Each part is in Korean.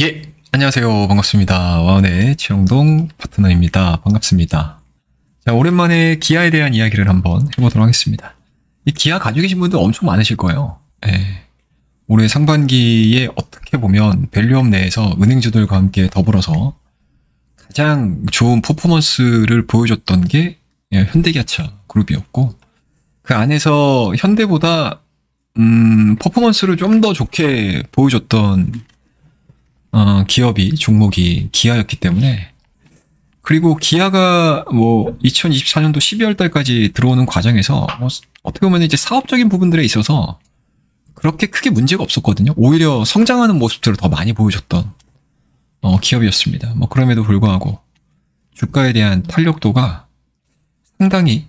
예, 안녕하세요. 반갑습니다. 와운의 최영동 파트너입니다. 반갑습니다. 자, 오랜만에 기아에 대한 이야기를 한번 해보도록 하겠습니다. 이 기아 가지고 계신 분들 엄청 많으실 거예요. 예. 올해 상반기에 어떻게 보면 밸류업 내에서 은행주들과 함께 더불어서 가장 좋은 퍼포먼스를 보여줬던 게 현대기아차 그룹이었고, 그 안에서 현대보다 퍼포먼스를 좀 더 좋게 보여줬던 기업이, 종목이 기아였기 때문에, 그리고 기아가 뭐 2024년도 12월 달까지 들어오는 과정에서 어떻게 보면 이제 사업적인 부분들에 있어서 그렇게 크게 문제가 없었거든요. 오히려 성장하는 모습들을 더 많이 보여줬던 기업이었습니다. 뭐 그럼에도 불구하고 주가에 대한 탄력도가 상당히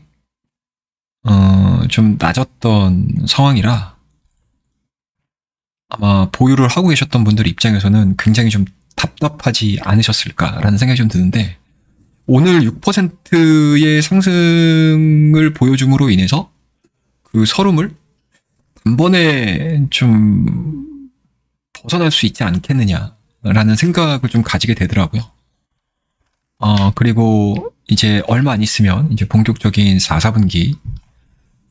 좀 낮았던 상황이라 아마 보유를 하고 계셨던 분들 입장에서는 굉장히 좀 답답하지 않으셨을까라는 생각이 좀 드는데, 오늘 6%의 상승을 보여줌으로 인해서 그 서름을 단번에 좀 벗어날 수 있지 않겠느냐라는 생각을 좀 가지게 되더라고요. 그리고 이제 얼마 안 있으면 이제 본격적인 4, 4분기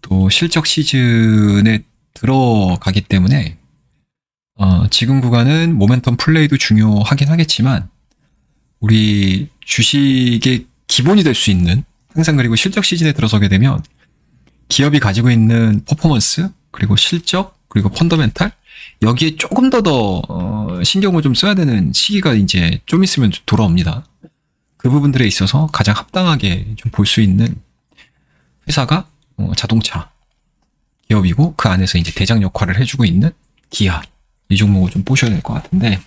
또 실적 시즌에 들어가기 때문에 지금 구간은 모멘텀 플레이도 중요하긴 하겠지만, 우리 주식의 기본이 될 수 있는, 항상 그리고 실적 시즌에 들어서게 되면 기업이 가지고 있는 퍼포먼스, 그리고 실적, 그리고 펀더멘탈, 여기에 조금 더 신경을 좀 써야 되는 시기가 이제 좀 있으면 돌아옵니다. 그 부분들에 있어서 가장 합당하게 좀 볼 수 있는 회사가 자동차 기업이고, 그 안에서 이제 대장 역할을 해주고 있는 기아, 이 종목을 좀 보셔야 될 것 같은데,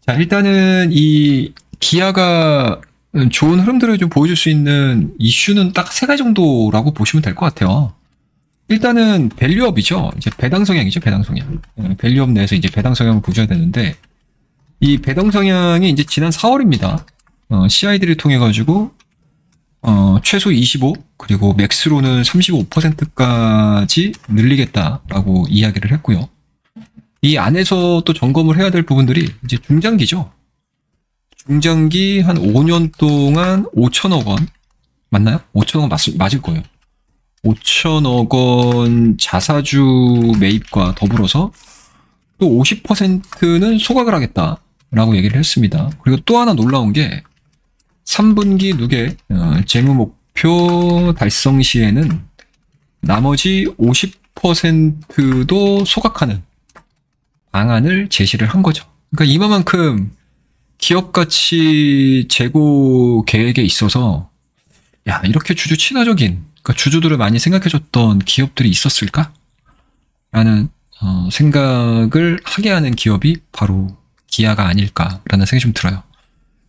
자, 일단은 이 기아가 좋은 흐름들을 좀 보여줄 수 있는 이슈는 딱 세 가지 정도라고 보시면 될 것 같아요. 일단은 밸류업이죠. 이제 배당 성향이죠, 배당 성향. 밸류업 내에서 이제 배당 성향을 보셔야 되는데, 이 배당 성향이 이제 지난 4월입니다. CID를 통해 가지고 최소 25, 그리고 맥스로는 35%까지 늘리겠다라고 이야기를 했고요. 이 안에서 또 점검을 해야 될 부분들이 이제 중장기죠. 중장기 한 5년 동안 5천억 원 맞나요? 5천억 원 맞을 거예요. 5천억 원 자사주 매입과 더불어서 또 50%는 소각을 하겠다라고 얘기를 했습니다. 그리고 또 하나 놀라운 게 3분기 누계 재무 목표 달성 시에는 나머지 50%도 소각하는 방안을 제시를 한 거죠. 그러니까 이만큼 기업 가치 제고 계획에 있어서, 야, 이렇게 주주 친화적인, 그러니까 주주들을 많이 생각해줬던 기업들이 있었을까? 라는 생각을 하게 하는 기업이 바로 기아가 아닐까라는 생각이 좀 들어요.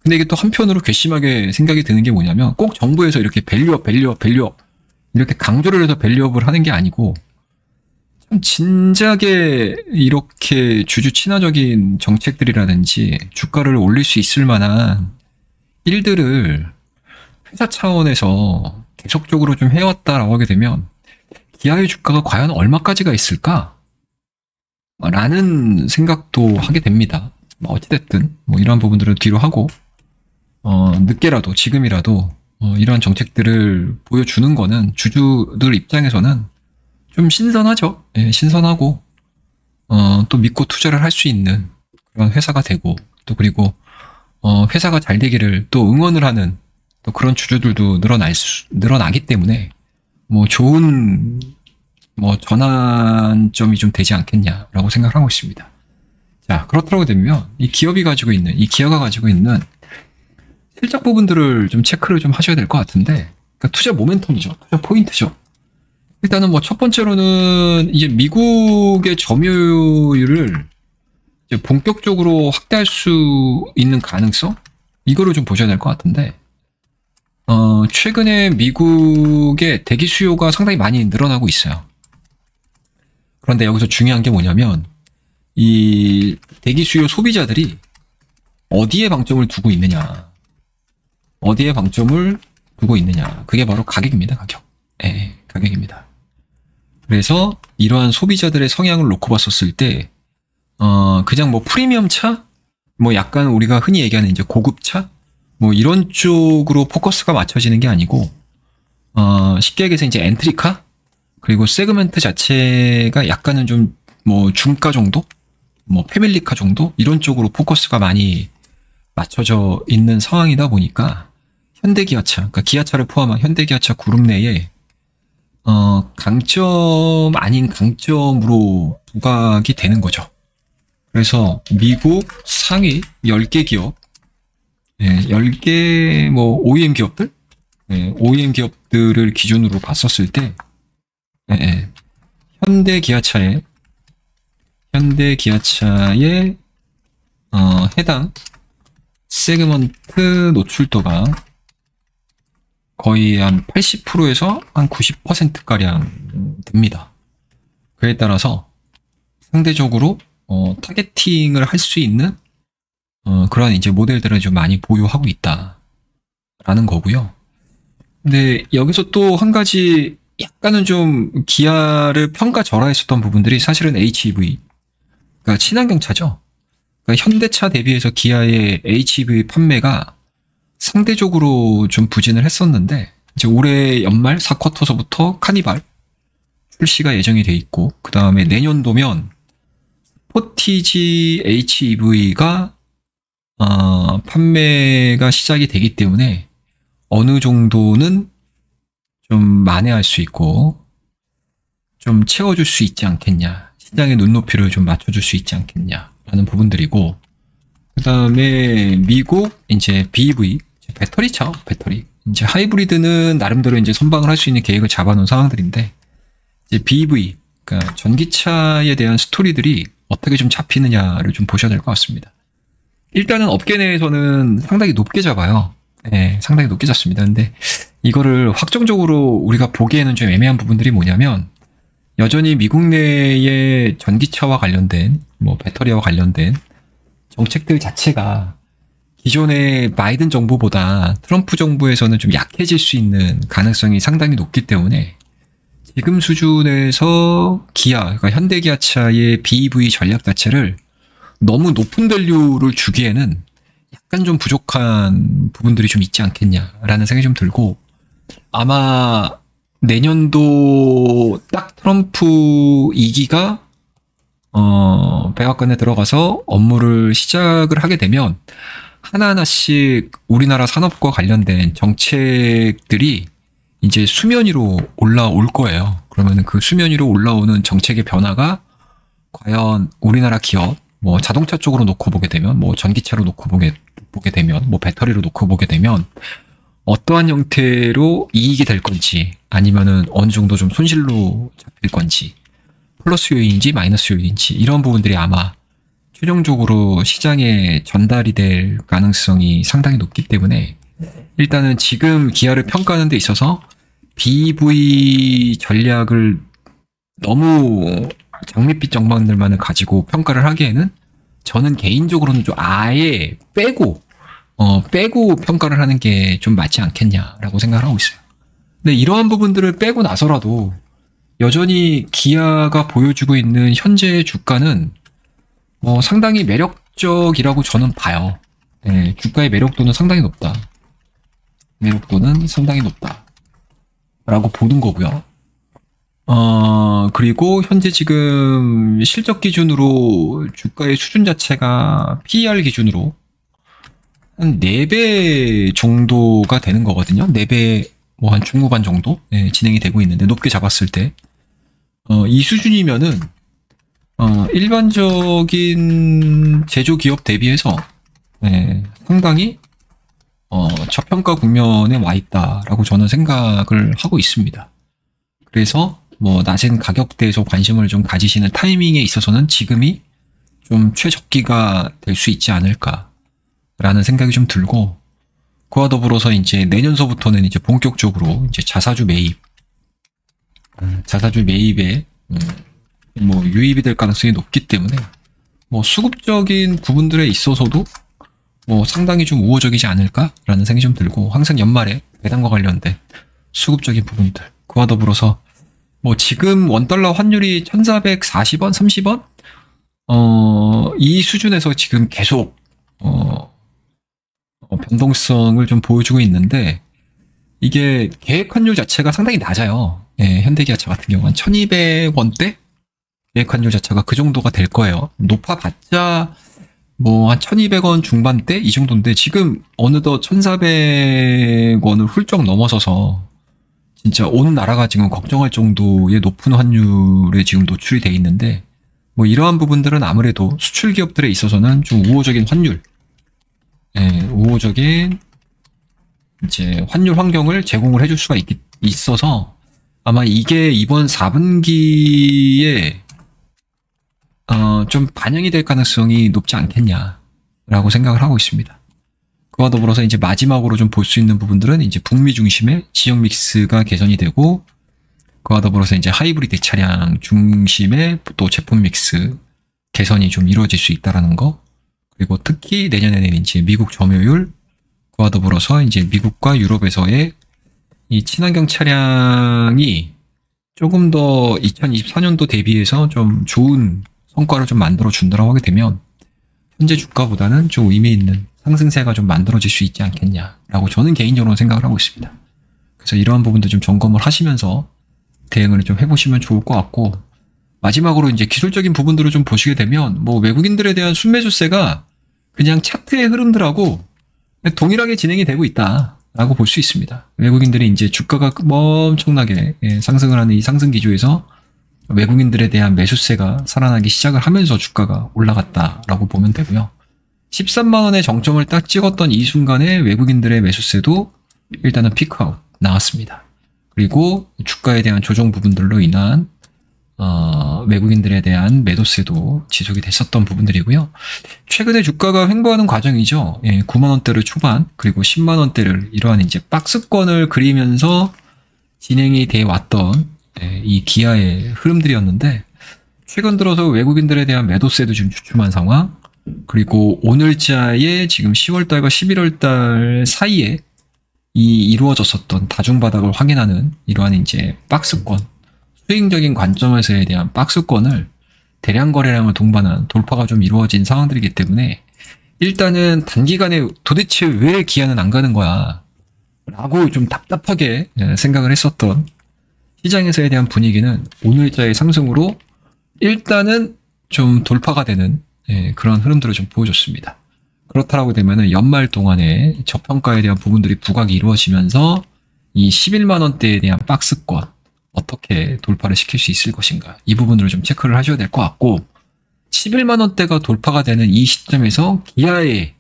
근데 이게 또 한편으로 괘씸하게 생각이 드는 게 뭐냐면, 꼭 정부에서 이렇게 밸류업 이렇게 강조를 해서 밸류업을 하는 게 아니고, 진작에 이렇게 주주 친화적인 정책들이라든지 주가를 올릴 수 있을 만한 일들을 회사 차원에서 계속적으로 좀 해왔다라고 하게 되면 기아의 주가가 과연 얼마까지가 있을까? 라는 생각도 하게 됩니다. 어찌됐든 뭐 이러한 부분들을 뒤로 하고 늦게라도 지금이라도 이러한 정책들을 보여주는 거는 주주들 입장에서는 좀 신선하죠. 예, 신선하고 또 믿고 투자를 할 수 있는 그런 회사가 되고, 또 그리고 회사가 잘 되기를 또 응원을 하는 또 그런 주주들도 늘어나기 때문에 뭐 좋은 뭐 전환점이 좀 되지 않겠냐라고 생각을 하고 있습니다. 자, 그렇다고 되면 이 기아가 가지고 있는 실적 부분들을 좀 체크를 좀 하셔야 될 것 같은데, 그러니까 투자 모멘텀이죠. 투자 포인트죠. 일단은 뭐 첫 번째로는 이제 미국의 점유율을 이제 본격적으로 확대할 수 있는 가능성? 이거를 좀 보셔야 될 것 같은데, 최근에 미국의 대기 수요가 상당히 많이 늘어나고 있어요. 그런데 여기서 중요한 게 뭐냐면, 이 대기 수요 소비자들이 어디에 방점을 두고 있느냐. 그게 바로 가격입니다, 가격. 예, 가격입니다. 그래서 이러한 소비자들의 성향을 놓고 봤었을 때, 그냥 뭐 프리미엄 차? 뭐 약간 우리가 흔히 얘기하는 이제 고급차 뭐 이런 쪽으로 포커스가 맞춰지는 게 아니고 쉽게 얘기해서 이제 엔트리카 그리고 세그먼트 자체가 약간은 좀 뭐 중가 정도, 뭐 패밀리카 정도 이런 쪽으로 포커스가 많이 맞춰져 있는 상황이다 보니까 현대기아차, 그러니까 기아차를 포함한 현대기아차 그룹 내에 강점 아닌 강점으로 부각이 되는 거죠. 그래서 미국 상위 10개 기업, 10개 뭐 OEM 기업들, OEM 기업들을 기준으로 봤었을 때, 현대기아차의 해당 세그먼트 노출도가 거의 한 80%에서 한 90%가량 됩니다. 그에 따라서 상대적으로 타겟팅을 할 수 있는 그러한 이제 모델들을 좀 많이 보유하고 있다라는 거고요. 근데 여기서 또 한 가지 약간은 좀 기아를 평가절하했었던 부분들이 사실은 HEV, 그러니까 친환경차죠. 그러니까 현대차 대비해서 기아의 HEV 판매가 상대적으로 좀 부진을 했었는데 이제 올해 연말 4쿼터서부터 카니발 출시가 예정이 돼 있고 그 다음에 내년도면 스포티지 HEV가 판매가 시작이 되기 때문에 어느 정도는 좀 만회할 수 있고 좀 채워줄 수 있지 않겠냐, 시장의 눈높이를 좀 맞춰줄 수 있지 않겠냐라는 부분들이고, 그 다음에 미국 이제 BEV 배터리차, 배터리 이제 하이브리드는 나름대로 이제 선방을 할 수 있는 계획을 잡아놓은 상황들인데 이제 BEV, 그러니까 전기차에 대한 스토리들이 어떻게 좀 잡히느냐를 좀 보셔야 될 것 같습니다. 일단은 업계 내에서는 상당히 높게 잡아요. 상당히 높게 잡습니다. 근데 이거를 확정적으로 우리가 보기에는 좀 애매한 부분들이 뭐냐면 여전히 미국 내의 전기차와 관련된 뭐 배터리와 관련된 정책들 자체가 기존의 바이든 정부보다 트럼프 정부에서는 좀 약해질 수 있는 가능성이 상당히 높기 때문에 지금 수준에서 기아, 그러니까 현대기아차의 BEV 전략 자체를 너무 높은 밸류를 주기에는 약간 좀 부족한 부분들이 좀 있지 않겠냐라는 생각이 좀 들고, 아마 내년도 딱 트럼프 2기가 백악관에 들어가서 업무를 시작을 하게 되면 하나하나씩 우리나라 산업과 관련된 정책들이 이제 수면 위로 올라올 거예요. 그러면 그 수면 위로 올라오는 정책의 변화가 과연 우리나라 기업, 뭐 자동차 쪽으로 놓고 보게 되면, 뭐 전기차로 놓고 보게 되면, 뭐 배터리로 놓고 보게 되면 어떠한 형태로 이익이 될 건지, 아니면은 어느 정도 좀 손실로 잡힐 건지, 플러스 요인인지 마이너스 요인인지, 이런 부분들이 아마 최종적으로 시장에 전달이 될 가능성이 상당히 높기 때문에 일단은 지금 기아를 평가하는 데 있어서 BEV 전략을 너무 장밋빛 전망들만을 가지고 평가를 하기에는 저는 개인적으로는 좀 아예 빼고 평가를 하는 게 좀 맞지 않겠냐라고 생각을 하고 있어요. 근데 이러한 부분들을 빼고 나서라도 여전히 기아가 보여주고 있는 현재의 주가는 상당히 매력적이라고 저는 봐요. 주가의 매력도는 상당히 높다. 매력도는 상당히 높다. 라고 보는 거고요. 그리고 현재 지금 실적 기준으로 주가의 수준 자체가 PER 기준으로 한 4배 정도가 되는 거거든요. 4배, 뭐 한 중후반 정도 진행이 되고 있는데, 높게 잡았을 때. 이 수준이면은, 일반적인 제조 기업 대비해서, 상당히, 저평가 국면에 와 있다라고 저는 생각을 하고 있습니다. 그래서, 뭐, 낮은 가격대에서 관심을 좀 가지시는 타이밍에 있어서는 지금이 좀 최적기가 될 수 있지 않을까라는 생각이 좀 들고, 그와 더불어서 이제 내년서부터는 이제 본격적으로 이제 자사주 매입에, 뭐, 유입이 될 가능성이 높기 때문에, 뭐, 수급적인 부분들에 있어서도 뭐, 상당히 좀 우호적이지 않을까라는 생각이 좀 들고, 항상 연말에 배당과 관련된 수급적인 부분들, 그와 더불어서 뭐 지금 원달러 환율이 1440원, 30원? 이 수준에서 지금 계속 변동성을 좀 보여주고 있는데, 이게 계획 환율 자체가 상당히 낮아요. 예, 현대기아차 같은 경우는 1200원대 계획 환율 자체가 그 정도가 될 거예요. 높아봤자 뭐 한 1200원 중반대 이 정도인데, 지금 어느덧 1400원을 훌쩍 넘어서서 진짜 온 나라가 지금 걱정할 정도의 높은 환율에 지금 노출이 돼 있는데, 뭐 이러한 부분들은 아무래도 수출 기업들에 있어서는 좀 우호적인 환율, 우호적인 이제 환율 환경을 제공을 해줄 수가 있어서 아마 이게 이번 4분기에 좀 반영이 될 가능성이 높지 않겠냐라고 생각을 하고 있습니다. 그와 더불어서 이제 마지막으로 좀 볼 수 있는 부분들은 이제 북미 중심의 지역 믹스가 개선이 되고, 그와 더불어서 이제 하이브리드 차량 중심의 또 제품 믹스 개선이 좀 이루어질 수 있다라는 거, 그리고 특히 내년에는 이제 미국 점유율, 그와 더불어서 이제 미국과 유럽에서의 이 친환경 차량이 조금 더 2024년도 대비해서 좀 좋은 성과를 좀 만들어 준다고 하게 되면 현재 주가보다는 좀 의미 있는 상승세가 좀 만들어질 수 있지 않겠냐라고 저는 개인적으로 생각을 하고 있습니다. 그래서 이러한 부분도 좀 점검을 하시면서 대응을 좀 해보시면 좋을 것 같고, 마지막으로 이제 기술적인 부분들을 좀 보시게 되면 뭐 외국인들에 대한 순매수세가 그냥 차트의 흐름들하고 동일하게 진행이 되고 있다라고 볼 수 있습니다. 외국인들이 이제 주가가 엄청나게 상승을 하는 이 상승 기조에서 외국인들에 대한 매수세가 살아나기 시작을 하면서 주가가 올라갔다라고 보면 되고요. 13만 원의 정점을 딱 찍었던 이 순간에 외국인들의 매수세도 일단은 피크아웃 나왔습니다. 그리고 주가에 대한 조정 부분들로 인한 외국인들에 대한 매도세도 지속이 됐었던 부분들이고요. 최근에 주가가 횡보하는 과정이죠. 9만 원대를 초반, 그리고 10만 원대를 이러한 이제 박스권을 그리면서 진행이 돼 왔던 이 기아의 흐름들이었는데, 최근 들어서 외국인들에 대한 매도세도 지금 주춤한 상황, 그리고 오늘자에 지금 10월달과 11월달 사이에 이루어졌었던 다중바닥을 확인하는 이러한 이제 박스권, 수익적인 관점에서에 대한 박스권을 대량 거래량을 동반한 돌파가 좀 이루어진 상황들이기 때문에, 일단은 단기간에 도대체 왜 기아는 안 가는 거야 라고 좀 답답하게 생각을 했었던 시장에서에 대한 분위기는 오늘자의 상승으로 일단은 좀 돌파가 되는 그런 흐름들을 좀 보여줬습니다. 그렇다라고 되면은 연말 동안에 저평가에 대한 부분들이 부각이 이루어지면서 이 11만 원대에 대한 박스권 어떻게 돌파를 시킬 수 있을 것인가, 이 부분들을 좀 체크를 하셔야 될 것 같고, 11만 원대가 돌파가 되는 이 시점에서 기아의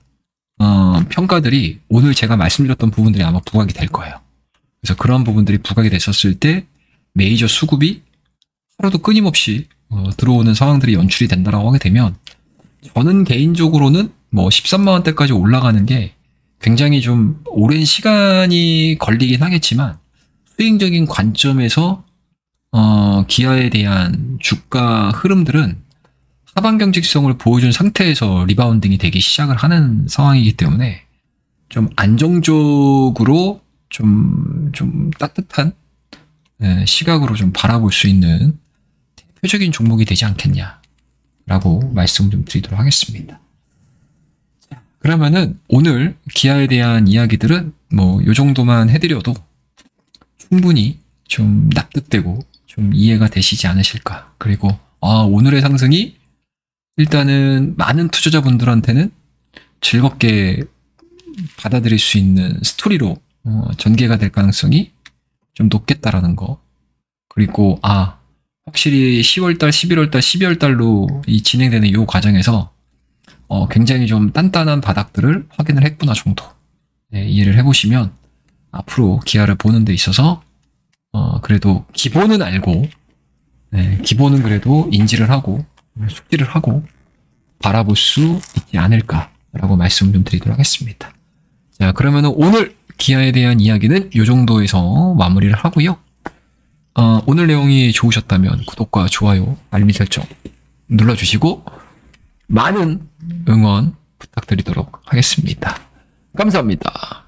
평가들이 오늘 제가 말씀드렸던 부분들이 아마 부각이 될 거예요. 그래서 그런 부분들이 부각이 됐었을 때 메이저 수급이 하루도 끊임없이 들어오는 상황들이 연출이 된다라고 하게 되면, 저는 개인적으로는 뭐 13만 원대까지 올라가는 게 굉장히 좀 오랜 시간이 걸리긴 하겠지만, 수익적인 관점에서 기아에 대한 주가 흐름들은 하반 경직성을 보여준 상태에서 리바운딩이 되기 시작을 하는 상황이기 때문에 좀 안정적으로 좀 따뜻한 시각으로 좀 바라볼 수 있는 대표적인 종목이 되지 않겠냐라고 말씀 좀 드리도록 하겠습니다. 그러면은 오늘 기아에 대한 이야기들은 뭐 요 정도만 해드려도 충분히 좀 납득되고 좀 이해가 되시지 않으실까. 그리고 오늘의 상승이 일단은 많은 투자자분들한테는 즐겁게 받아들일 수 있는 스토리로 전개가 될 가능성이 좀 높겠다라는 거. 그리고 확실히 10월달, 11월달, 12월달로 이 진행되는 이 과정에서 굉장히 좀 단단한 바닥들을 확인을 했구나 정도 이해를 해보시면 앞으로 기아를 보는 데 있어서 그래도 기본은 알고 기본은 그래도 인지를 하고 숙지를 하고 바라볼 수 있지 않을까라고 말씀 좀 드리도록 하겠습니다. 자, 그러면은 오늘 기아에 대한 이야기는 이 정도에서 마무리를 하고요. 오늘 내용이 좋으셨다면 구독과 좋아요, 알림 설정 눌러주시고 많은 응원 부탁드리도록 하겠습니다. 감사합니다.